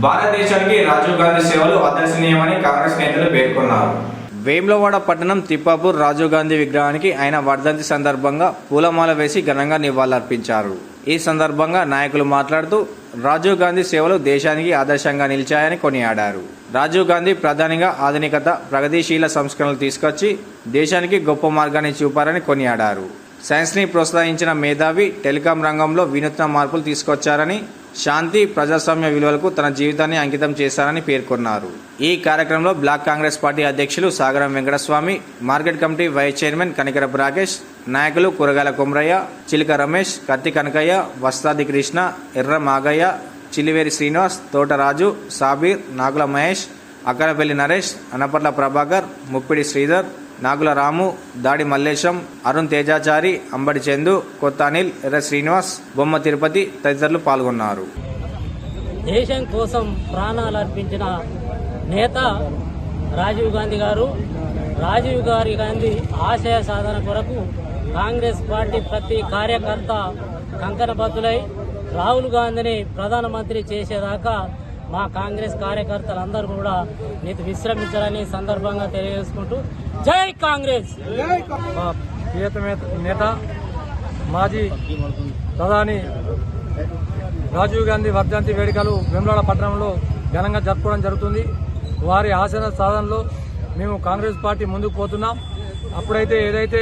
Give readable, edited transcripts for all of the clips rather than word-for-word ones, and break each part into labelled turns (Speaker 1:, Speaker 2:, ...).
Speaker 1: భారతదేశానికి రాజీవ్ గాంధీ సేవలు ఆదర్శనీయమని కాంగ్రెస్ నేతలు పేర్కొన్నారు. వేములవాడ పట్టణం తిప్పాపూర్ రాజీవ్ గాంధీ విగ్రహానికి ఆయన వర్ధంతి సందర్భంగా పూలమాల వేసి ఘనంగా నివాళులర్పించారు. ఈ సందర్భంగా నాయకులు మాట్లాడుతూ రాజీవ్ గాంధీ సేవలు దేశానికి ఆదర్శంగా నిలిచాయని కొనియాడారు. రాజీవ్ గాంధీ ప్రధానిగా ఆధునికత, ప్రగతిశీల సంస్కరణలు తీసుకొచ్చి దేశానికి గొప్ప మార్గాన్ని చూపారని కొనియాడారు. సైన్స్ని ప్రోత్సహించిన మేధావి, టెలికాం రంగంలో వినూత్న మార్పులు తీసుకొచ్చారని, శాంతి, ప్రజాస్వామ్య విలువలకు తన జీవితాన్ని అంకితం చేశారని పేర్కొన్నారు. ఈ కార్యక్రమంలో బ్లాక్ కాంగ్రెస్ పార్టీ అధ్యక్షులు Sagaram Venkataswamy, market committee vice chairman Kanikarapu Rakesh, నాయకులు కూరగాయల కొమరయ్య, చిలుక రమేష్, కత్తి కనకయ్య, వస్తాది కృష్ణ, ఎర్ర మాగయ్య, చిలివేరి శ్రీనివాస్, తోటరాజు, సాబీర్, నాగుల మహేష్, అక్కరపల్లి నరేష్, అనపట్ల ప్రభాకర్, ముప్పిడి శ్రీధర్, నాగుల రాము, దాడి మల్లేశం, అరుణ్ తేజాచారి, అంబడి చందు, కొత్త అనిల్, ఎర్ర శ్రీనివాస్, బొమ్మ తిరుపతి తదితరులు పాల్గొన్నారు.
Speaker 2: దేశం కోసం ప్రాణాలు అర్పించిన నేత రాజీవ్ గాంధీ గారు. రాజీవ్ గాంధీ ఆశయ సాధన కొరకు కాంగ్రెస్ పార్టీ ప్రతి కార్యకర్త కంకణబద్దులై రాహుల్ గాంధీని ప్రధానమంత్రి చేసేదాకా మా కాంగ్రెస్ కార్యకర్తలందరూ కూడా నీతి విశ్రమించాలని సందర్భంగా తెలియజేసుకుంటూ జై కాంగ్రెస్.
Speaker 3: మా ప్రియతమ నేత మాజీ ప్రధాని రాజీవ్ గాంధీ వర్ధంతి వేడుకలు వేములవాడ పట్టణంలో ఘనంగా జరుపుకోవడం జరుగుతుంది. వారి ఆశయ సాధనలో మేము కాంగ్రెస్ పార్టీ ముందుకు పోతున్నాం. అప్పుడైతే ఏదైతే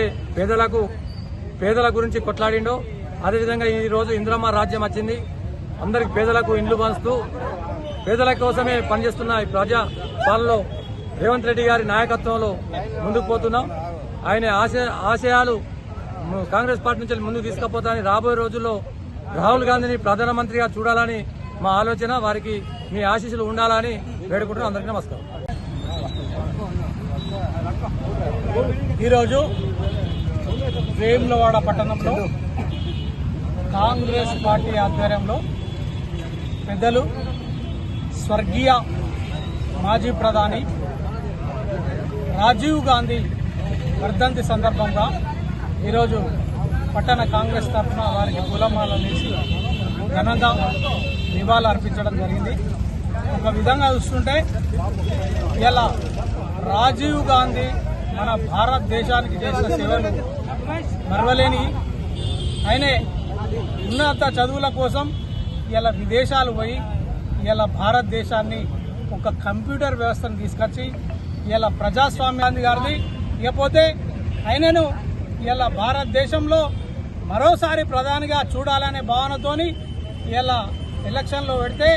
Speaker 3: పేదల గురించి కొట్లాడిండో అదేవిధంగా ఈరోజు ఇందిరమ్మ రాజ్యం వచ్చింది. అందరికి పేదలకు ఇండ్లు పంచుతూ పేదల కోసమే పనిచేస్తున్న ఈ ప్రజా పాలనలో రేవంత్ రెడ్డి గారి నాయకత్వంలో ముందుకు పోతున్నాం. ఆయన ఆశయాలు కాంగ్రెస్ పార్టీ నుంచి ముందుకు తీసుకుపోతానని, రాబోయే రోజుల్లో రాహుల్ గాంధీని ప్రధానమంత్రిగా చూడాలని మా ఆలోచన. వారికి మీ ఆశీస్సులు ఉండాలని వేడుకుంటున్నాం. అందరికీ నమస్కారం.
Speaker 4: ఈరోజు వేములవాడ పట్టణంలో కాంగ్రెస్ పార్టీ ఆధ్వర్యంలో పెద్దలు స్వర్గీయ మాజీ ప్రధాని రాజీవ్ గాంధీ వర్ధంతి సందర్భంగా ఈరోజు పట్టణ కాంగ్రెస్ తరఫున వారికి పూలమాలలు వేసి ఘనంగా నివాళులు అర్పించడం జరిగింది. ఒక విధంగా చూస్తుంటే ఇలా రాజీవ్ గాంధీ మన భారతదేశానికి చేసిన సేవలు మరవలేని. ఆయనే ఉన్నత చదువుల కోసం ఇలా విదేశాలు పోయి ఇలా భారతదేశాన్ని ఒక కంప్యూటర్ వ్యవస్థను తీసుకొచ్చి ఇలా ప్రజాస్వామ్యాన్ని గారిది ఇకపోతే ఆయనను ఇలా భారతదేశంలో మరోసారి ప్రధానిగా చూడాలనే భావనతోని ఇలా ఎలక్షన్లో పెడితే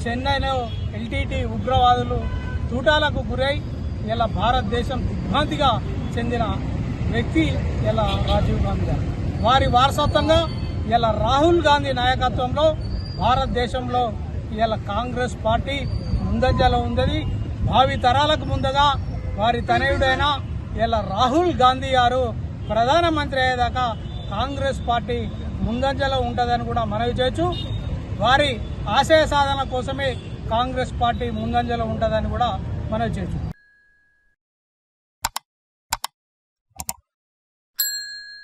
Speaker 4: చెన్నైలో ఎల్టీటీ ఉగ్రవాదులు తూటాలకు గురై ఇలా భారతదేశం దిగ్భ్రాంతిగా చెందిన వ్యక్తి ఇలా రాజీవ్ గాంధీ గారు. వారి వారసత్వంగా ఇలా రాహుల్ గాంధీ నాయకత్వంలో భారతదేశంలో ఇలా కాంగ్రెస్ పార్టీ ముందంజలో ఉంది. భావి తరాలకు ముందుగా వారి తనయుడైన ఇలా రాహుల్ గాంధీ గారు ప్రధానమంత్రి అయ్యేదాకా కాంగ్రెస్ పార్టీ ముందంజలో ఉంటుందని కూడా మనవి చేయొచ్చు. వారి ఆశయ సాధన కోసమే కాంగ్రెస్ పార్టీ ముందంజలో ఉంటుందని కూడా మనవి చేయొచ్చు.